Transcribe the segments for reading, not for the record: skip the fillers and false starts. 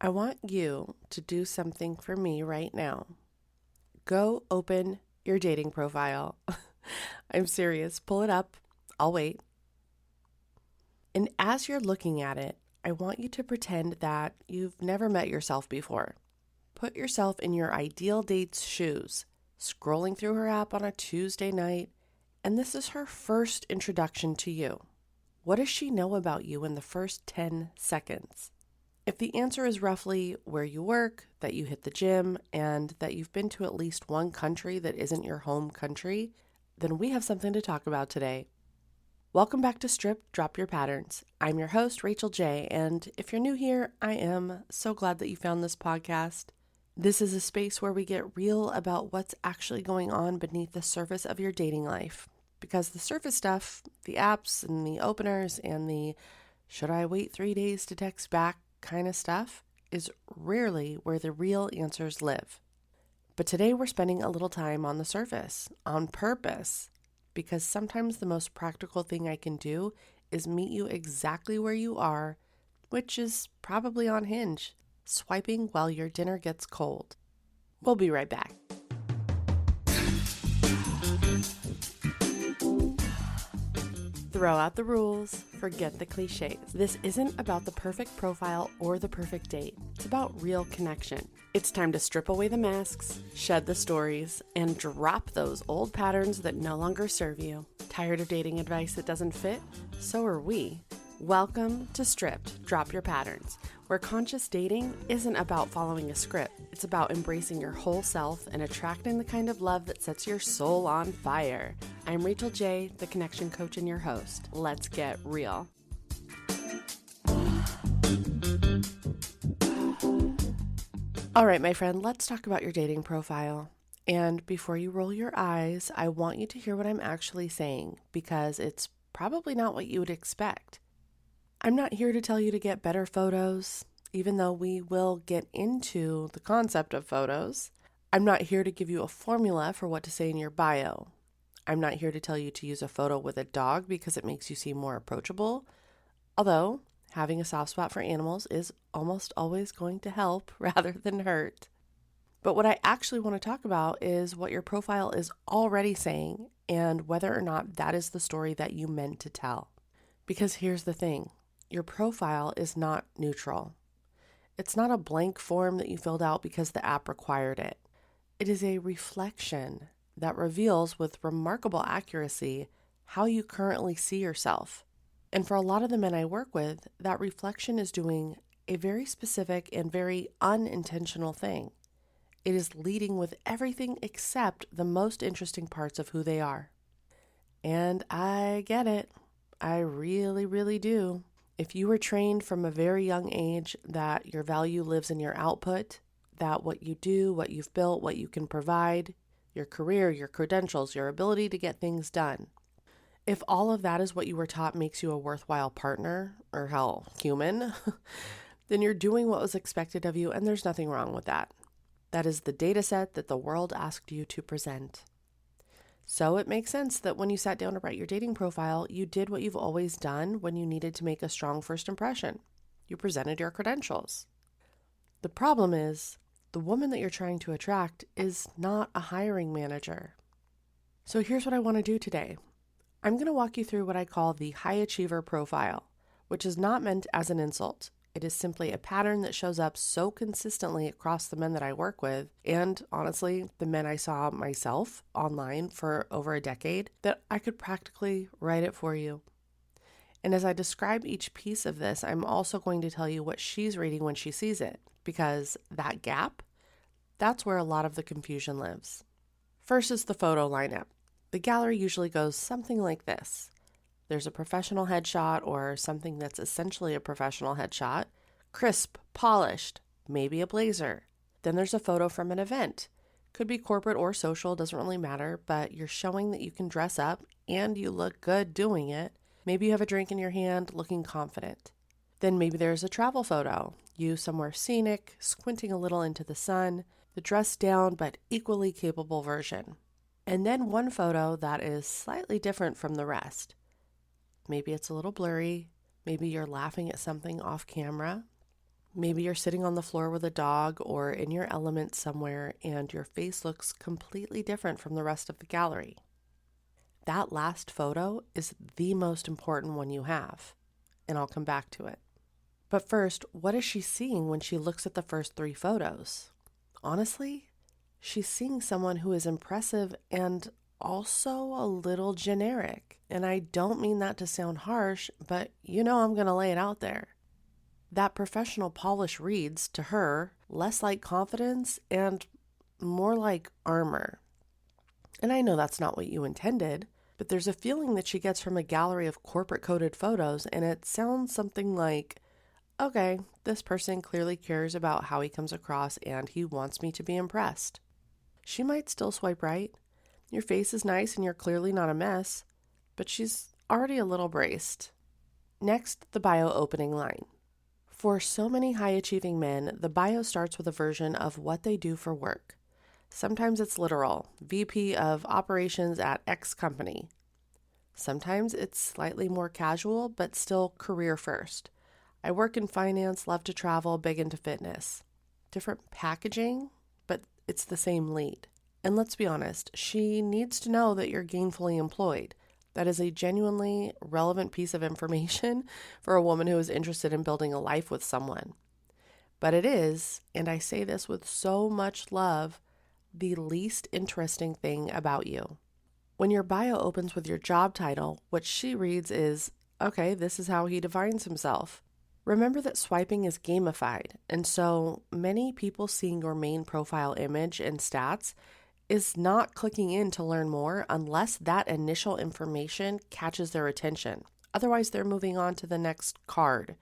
I want you to do something for me right now. Go open your dating profile. I'm serious. Pull it up. I'll wait. And as you're looking at it, I want you to pretend that you've never met yourself before. Put yourself in your ideal date's shoes, scrolling through her app on a Tuesday night, and this is her first introduction to you. What does she know about you in the first 10 seconds? If the answer is roughly where you work, that you hit the gym, and that you've been to at least one country that isn't your home country, then we have something to talk about today. Welcome back to Strip, Drop Your Patterns. I'm your host, Rachel J., and if you're new here, I am so glad that you found this podcast. This is a space where we get real about what's actually going on beneath the surface of your dating life. Because the surface stuff, the apps and the openers and the should I wait 3 days to text back kind of stuff is rarely where the real answers live. But today we're spending a little time on the surface, on purpose, because sometimes the most practical thing I can do is meet you exactly where you are, which is probably on Hinge, swiping while your dinner gets cold. We'll be right back. Throw out the rules, forget the cliches. This isn't about the perfect profile or the perfect date. It's about real connection. It's time to strip away the masks, shed the stories, and drop those old patterns that no longer serve you. Tired of dating advice that doesn't fit? So are we. Welcome to Stripped, Drop Your Patterns, where conscious dating isn't about following a script. It's about embracing your whole self and attracting the kind of love that sets your soul on fire. I'm Rachel J., the connection coach and your host. Let's get real. All right, my friend, let's talk about your dating profile. And before you roll your eyes, I want you to hear what I'm actually saying, because it's probably not what you would expect. I'm not here to tell you to get better photos, even though we will get into the concept of photos. I'm not here to give you a formula for what to say in your bio. I'm not here to tell you to use a photo with a dog because it makes you seem more approachable. Although, having a soft spot for animals is almost always going to help rather than hurt. But what I actually want to talk about is what your profile is already saying and whether or not that is the story that you meant to tell. Because here's the thing. Your profile is not neutral. It's not a blank form that you filled out because the app required it. It is a reflection that reveals with remarkable accuracy how you currently see yourself. And for a lot of the men I work with, that reflection is doing a very specific and very unintentional thing. It is leading with everything except the most interesting parts of who they are. And I get it. I really, really do. If you were trained from a very young age that your value lives in your output, that what you do, what you've built, what you can provide, your career, your credentials, your ability to get things done. If all of that is what you were taught makes you a worthwhile partner, or hell, human, then you're doing what was expected of you, and there's nothing wrong with that. That is the data set that the world asked you to present. So it makes sense that when you sat down to write your dating profile, you did what you've always done when you needed to make a strong first impression. You presented your credentials. The problem is, the woman that you're trying to attract is not a hiring manager. So here's what I want to do today. I'm going to walk you through what I call the high achiever profile, which is not meant as an insult. It is simply a pattern that shows up so consistently across the men that I work with, and honestly, the men I saw myself online for over a decade, that I could practically write it for you. And as I describe each piece of this, I'm also going to tell you what she's reading when she sees it, because that gap, that's where a lot of the confusion lives. First is the photo lineup. The gallery usually goes something like this. There's a professional headshot or something that's essentially a professional headshot, crisp, polished, maybe a blazer. Then there's a photo from an event. Could be corporate or social, doesn't really matter, but you're showing that you can dress up and you look good doing it. Maybe you have a drink in your hand, looking confident. Then maybe there's a travel photo. You somewhere scenic, squinting a little into the sun, the dressed down but equally capable version. And then one photo that is slightly different from the rest. Maybe it's a little blurry. Maybe you're laughing at something off camera. Maybe you're sitting on the floor with a dog or in your element somewhere and your face looks completely different from the rest of the gallery. That last photo is the most important one you have, and I'll come back to it. But first, what is she seeing when she looks at the first 3 photos? Honestly, she's seeing someone who is impressive and also a little generic. And I don't mean that to sound harsh, but I'm going to lay it out there. That professional polish reads, to her, less like confidence and more like armor. And I know that's not what you intended, but there's a feeling that she gets from a gallery of corporate coded photos, and it sounds something like, okay, this person clearly cares about how he comes across and he wants me to be impressed. She might still swipe right. Your face is nice and you're clearly not a mess, but she's already a little braced. Next, the bio opening line. For so many high-achieving men, the bio starts with a version of what they do for work. Sometimes it's literal, VP of operations at X company. Sometimes it's slightly more casual, but still career first. I work in finance, love to travel, big into fitness. Different packaging, but it's the same lead. And let's be honest, she needs to know that you're gainfully employed. That is a genuinely relevant piece of information for a woman who is interested in building a life with someone. But it is, and I say this with so much love, the least interesting thing about you. When your bio opens with your job title, what she reads is, okay, this is how he defines himself. Remember that swiping is gamified, and so many people seeing your main profile image and stats is not clicking in to learn more unless that initial information catches their attention. Otherwise, they're moving on to the next card.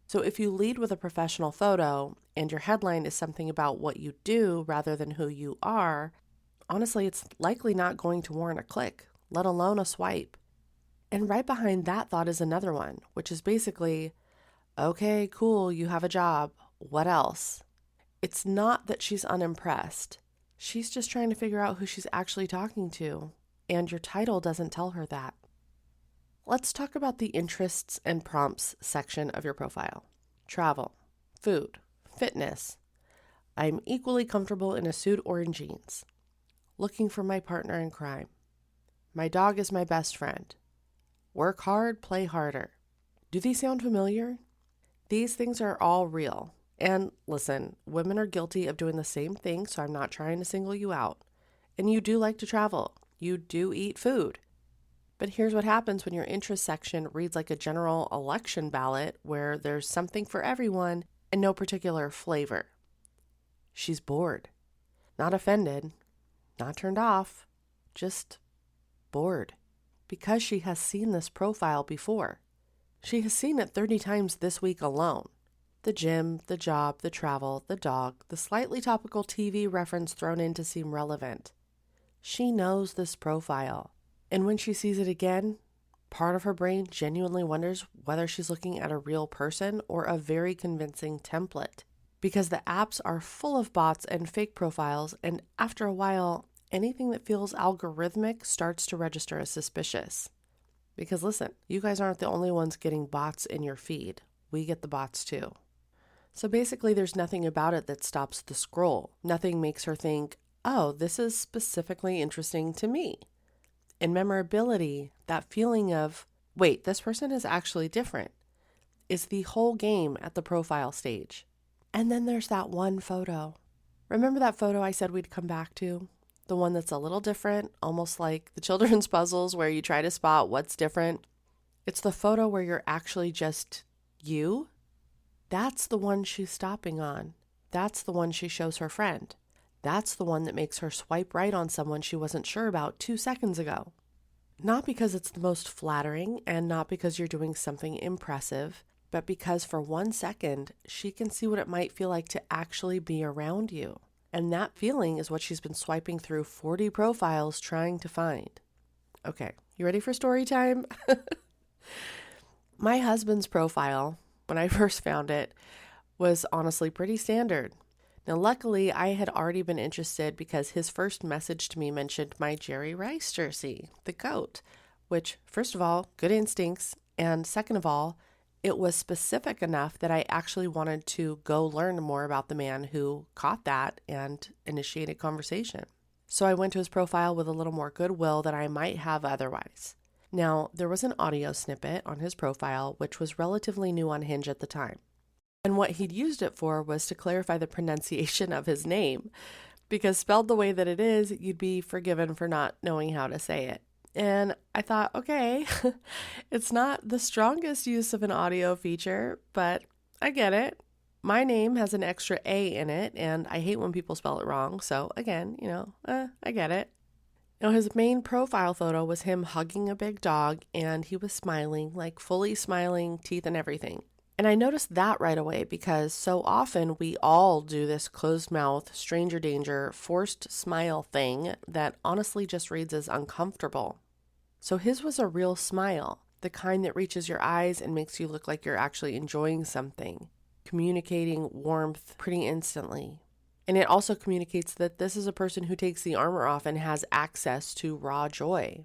So if you lead with a professional photo and your headline is something about what you do rather than who you are, honestly, it's likely not going to warrant a click, let alone a swipe. And right behind that thought is another one, which is basically, okay, cool, you have a job. What else? It's not that she's unimpressed. She's just trying to figure out who she's actually talking to, and your title doesn't tell her that. Let's talk about the interests and prompts section of your profile. Travel, food, fitness. I'm equally comfortable in a suit or in jeans. Looking for my partner in crime. My dog is my best friend. Work hard, play harder. Do these sound familiar? These things are all real. And listen, women are guilty of doing the same thing, so I'm not trying to single you out. And you do like to travel. You do eat food. But here's what happens when your interest section reads like a general election ballot where there's something for everyone and no particular flavor. She's bored. Not offended. Not turned off. Just bored. Because she has seen this profile before. She has seen it 30 times this week alone. The gym, the job, the travel, the dog, the slightly topical TV reference thrown in to seem relevant. She knows this profile. And when she sees it again, part of her brain genuinely wonders whether she's looking at a real person or a very convincing template. Because the apps are full of bots and fake profiles, and after a while, anything that feels algorithmic starts to register as suspicious. Because listen, you guys aren't the only ones getting bots in your feed. We get the bots too. So basically, there's nothing about it that stops the scroll. Nothing makes her think, oh, this is specifically interesting to me. And memorability, that feeling of, wait, this person is actually different, is the whole game at the profile stage. And then there's that one photo. Remember that photo I said we'd come back to? The one that's a little different, almost like the children's puzzles where you try to spot what's different. It's the photo where you're actually just you. That's the one she's stopping on. That's the one she shows her friend. That's the one that makes her swipe right on someone she wasn't sure about 2 seconds ago. Not because it's the most flattering and not because you're doing something impressive, but because for 1 second, she can see what it might feel like to actually be around you. And that feeling is what she's been swiping through 40 profiles trying to find. Okay, you ready for story time? My husband's profile, when I first found it, was honestly pretty standard. Now, luckily, I had already been interested because his first message to me mentioned my Jerry Rice jersey, the GOAT, which, first of all, good instincts, and second of all, It was specific enough that I actually wanted to go learn more about the man who caught that and initiated conversation. So I went to his profile with a little more goodwill than I might have otherwise. Now, there was an audio snippet on his profile, which was relatively new on Hinge at the time. And what he'd used it for was to clarify the pronunciation of his name, because spelled the way that it is, you'd be forgiven for not knowing how to say it. And I thought, okay, it's not the strongest use of an audio feature, but I get it. My name has an extra A in it, and I hate when people spell it wrong. So again, I get it. Now, his main profile photo was him hugging a big dog, and he was smiling, like fully smiling, teeth and everything. And I noticed that right away because so often we all do this closed mouth, stranger danger, forced smile thing that honestly just reads as uncomfortable. So his was a real smile, the kind that reaches your eyes and makes you look like you're actually enjoying something, communicating warmth pretty instantly. And it also communicates that this is a person who takes the armor off and has access to raw joy.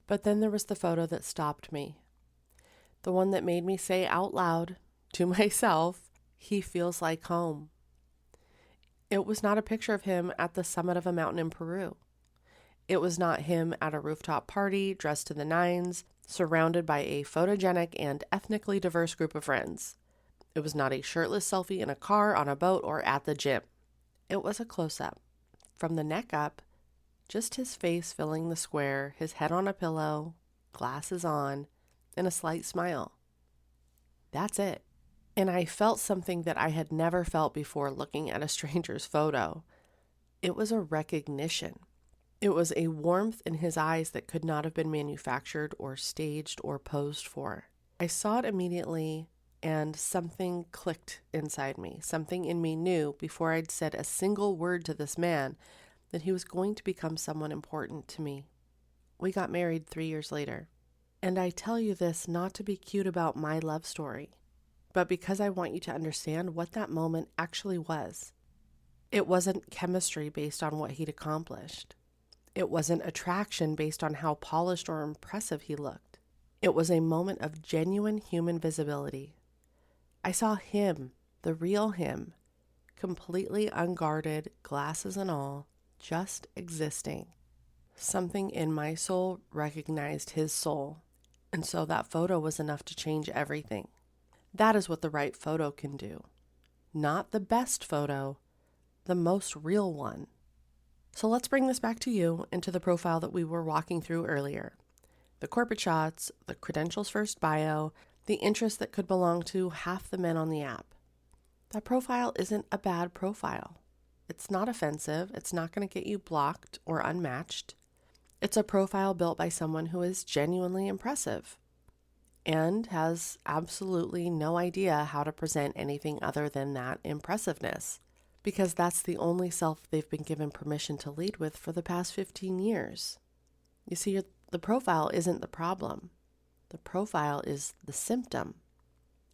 But then there was the photo that stopped me. The one that made me say out loud to myself, he feels like home. It was not a picture of him at the summit of a mountain in Peru. It was not him at a rooftop party, dressed to the nines, surrounded by a photogenic and ethnically diverse group of friends. It was not a shirtless selfie in a car, on a boat, or at the gym. It was a close-up. From the neck up, just his face filling the square, his head on a pillow, glasses on, and a slight smile. That's it. And I felt something that I had never felt before looking at a stranger's photo. It was a recognition. It was a warmth in his eyes that could not have been manufactured or staged or posed for. I saw it immediately, and something clicked inside me. Something in me knew, before I'd said a single word to this man, that he was going to become someone important to me. We got married 3 years later. And I tell you this not to be cute about my love story, but because I want you to understand what that moment actually was. It wasn't chemistry based on what he'd accomplished. It wasn't attraction based on how polished or impressive he looked. It was a moment of genuine human visibility. I saw him, the real him, completely unguarded, glasses and all, just existing. Something in my soul recognized his soul. And so that photo was enough to change everything. That is what the right photo can do. Not the best photo, the most real one. So let's bring this back to you and to the profile that we were walking through earlier. The corporate shots, the credentials first bio, the interests that could belong to half the men on the app. That profile isn't a bad profile. It's not offensive. It's not going to get you blocked or unmatched. It's a profile built by someone who is genuinely impressive and has absolutely no idea how to present anything other than that impressiveness, because that's the only self they've been given permission to lead with for the past 15 years. You see, the profile isn't the problem. The profile is the symptom.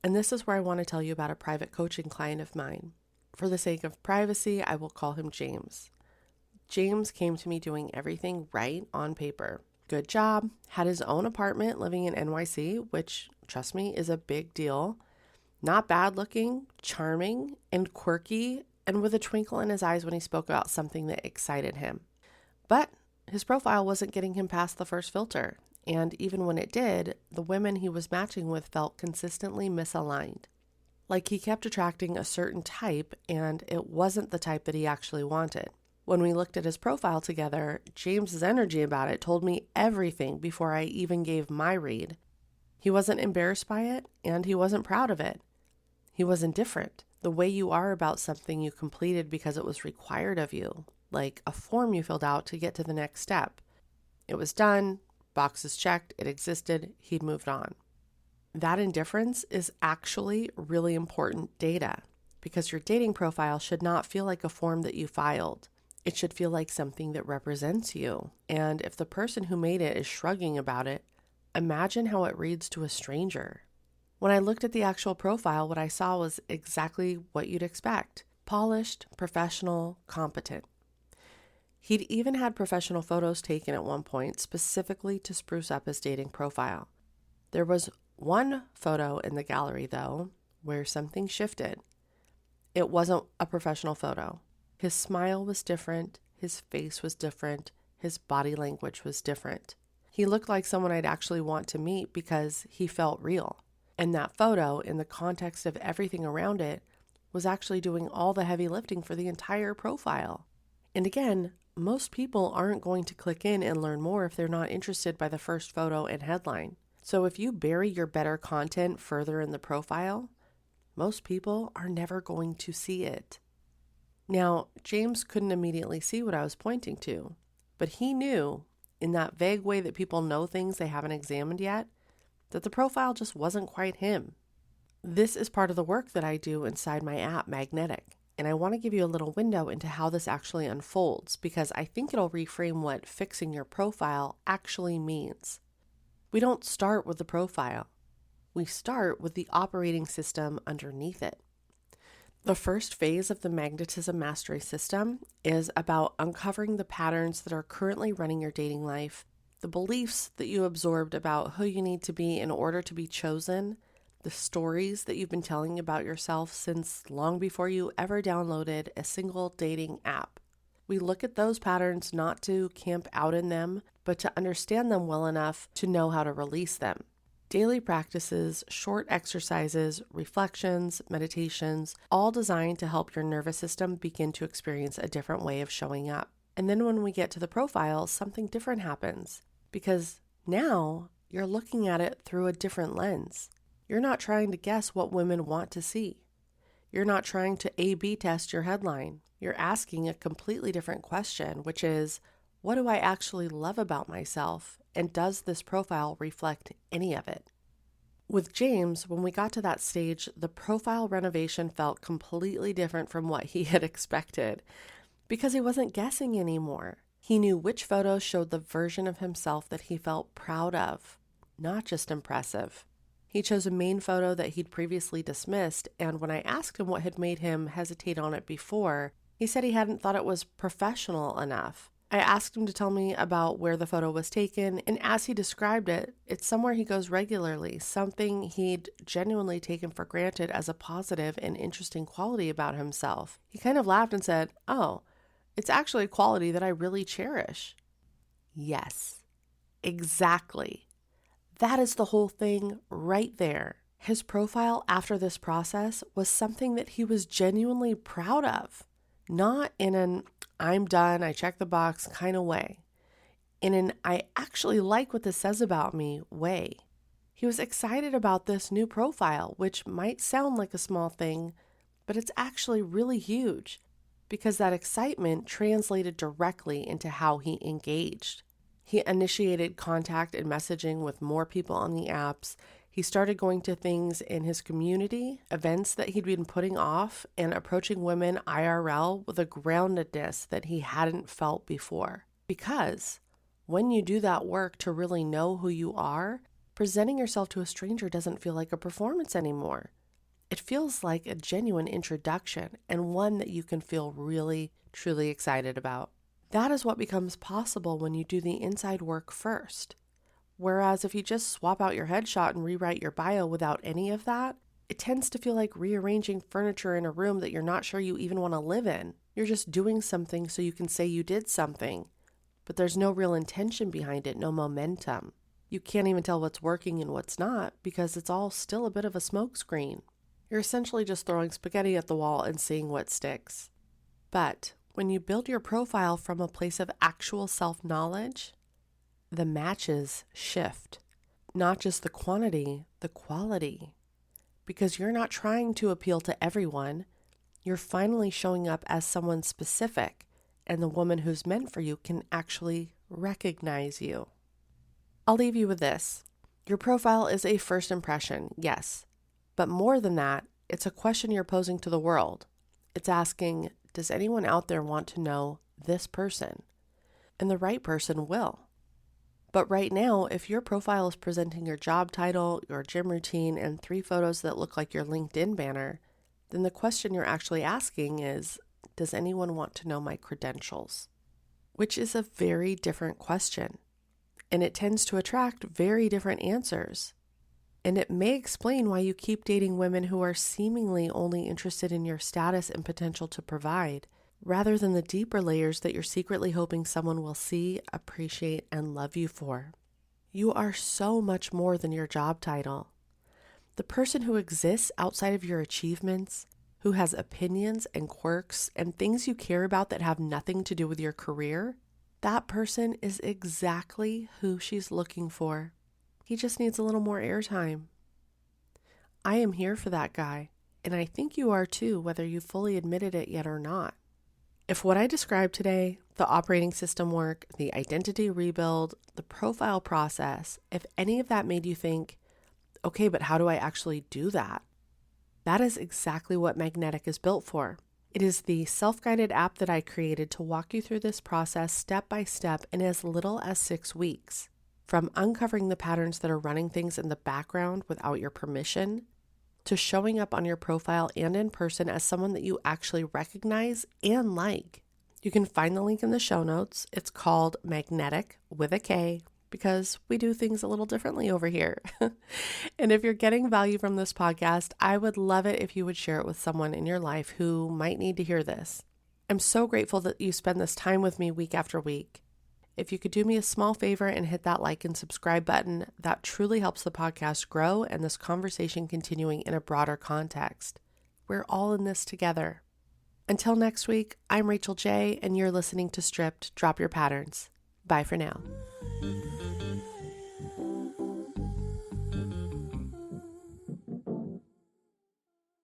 And this is where I want to tell you about a private coaching client of mine. For the sake of privacy, I will call him James. James came to me doing everything right on paper. Good job, had his own apartment living in NYC, which, trust me, is a big deal. Not bad looking, charming, and quirky, and with a twinkle in his eyes when he spoke about something that excited him. But his profile wasn't getting him past the first filter, and even when it did, the women he was matching with felt consistently misaligned. Like he kept attracting a certain type, and it wasn't the type that he actually wanted. When we looked at his profile together, James's energy about it told me everything before I even gave my read. He wasn't embarrassed by it, and he wasn't proud of it. He was indifferent, the way you are about something you completed because it was required of you, like a form you filled out to get to the next step. It was done, boxes checked, it existed, he'd moved on. That indifference is actually really important data, because your dating profile should not feel like a form that you filed. It should feel like something that represents you. And if the person who made it is shrugging about it, imagine how it reads to a stranger. When I looked at the actual profile, what I saw was exactly what you'd expect. Polished, professional, competent. He'd even had professional photos taken at one point specifically to spruce up his dating profile. There was one photo in the gallery, though, where something shifted. It wasn't a professional photo. His smile was different, his face was different, his body language was different. He looked like someone I'd actually want to meet because he felt real. And that photo, in the context of everything around it, was actually doing all the heavy lifting for the entire profile. And again, most people aren't going to click in and learn more if they're not interested by the first photo and headline. So if you bury your better content further in the profile, most people are never going to see it. Now, James couldn't immediately see what I was pointing to, but he knew, in that vague way that people know things they haven't examined yet, that the profile just wasn't quite him. This is part of the work that I do inside my app, Magnetic, and I want to give you a little window into how this actually unfolds because I think it'll reframe what fixing your profile actually means. We don't start with the profile. We start with the operating system underneath it. The first phase of the magnetism mastery system is about uncovering the patterns that are currently running your dating life, the beliefs that you absorbed about who you need to be in order to be chosen, the stories that you've been telling about yourself since long before you ever downloaded a single dating app. We look at those patterns not to camp out in them, but to understand them well enough to know how to release them. Daily practices, short exercises, reflections, meditations, all designed to help your nervous system begin to experience a different way of showing up. And then when we get to the profile, something different happens because now you're looking at it through a different lens. You're not trying to guess what women want to see. You're not trying to A/B test your headline. You're asking a completely different question, which is, what do I actually love about myself? And does this profile reflect any of it? With James, when we got to that stage, the profile renovation felt completely different from what he had expected because he wasn't guessing anymore. He knew which photos showed the version of himself that he felt proud of, not just impressive. He chose a main photo that he'd previously dismissed, and when I asked him what had made him hesitate on it before, he said he hadn't thought it was professional enough. I asked him to tell me about where the photo was taken, and as he described it, it's somewhere he goes regularly, something he'd genuinely taken for granted as a positive and interesting quality about himself. He kind of laughed and said, "Oh, it's actually a quality that I really cherish." Yes, exactly. That is the whole thing right there. His profile after this process was something that he was genuinely proud of, not in an I'm done, I check the box kind of way, in an I actually like what this says about me way. He was excited about this new profile, which might sound like a small thing, but it's actually really huge because that excitement translated directly into how he engaged. He initiated contact and messaging with more people on the apps. He started going to things in his community, events that he'd been putting off, and approaching women IRL with a groundedness that he hadn't felt before. Because when you do that work to really know who you are, presenting yourself to a stranger doesn't feel like a performance anymore. It feels like a genuine introduction and one that you can feel really, truly excited about. That is what becomes possible when you do the inside work first. Whereas if you just swap out your headshot and rewrite your bio without any of that, it tends to feel like rearranging furniture in a room that you're not sure you even want to live in. You're just doing something so you can say you did something, but there's no real intention behind it, no momentum. You can't even tell what's working and what's not because it's all still a bit of a smokescreen. You're essentially just throwing spaghetti at the wall and seeing what sticks. But when you build your profile from a place of actual self-knowledge, the matches shift. Not just the quantity, the quality. Because you're not trying to appeal to everyone. You're finally showing up as someone specific, and the woman who's meant for you can actually recognize you. I'll leave you with this. Your profile is a first impression, yes. But more than that, it's a question you're posing to the world. It's asking, does anyone out there want to know this person? And the right person will. But right now, if your profile is presenting your job title, your gym routine, and 3 photos that look like your LinkedIn banner, then the question you're actually asking is, does anyone want to know my credentials? Which is a very different question, and it tends to attract very different answers. And it may explain why you keep dating women who are seemingly only interested in your status and potential to provide, rather than the deeper layers that you're secretly hoping someone will see, appreciate, and love you for. You are so much more than your job title. The person who exists outside of your achievements, who has opinions and quirks and things you care about that have nothing to do with your career, that person is exactly who she's looking for. He just needs a little more airtime. I am here for that guy, and I think you are too, whether you fully admitted it yet or not. If what I described today, the operating system work, the identity rebuild, the profile process, if any of that made you think, okay, but how do I actually do that? That is exactly what Magnetic is built for. It is the self-guided app that I created to walk you through this process step by step in as little as 6 weeks. From uncovering the patterns that are running things in the background without your permission, to showing up on your profile and in person as someone that you actually recognize and like. You can find the link in the show notes. It's called Magnetic with a K because we do things a little differently over here. And if you're getting value from this podcast, I would love it if you would share it with someone in your life who might need to hear this. I'm so grateful that you spend this time with me week after week. If you could do me a small favor and hit that like and subscribe button, that truly helps the podcast grow and this conversation continuing in a broader context. We're all in this together. Until next week, I'm Rachel J, and you're listening to Stripped, Drop Your Patterns. Bye for now.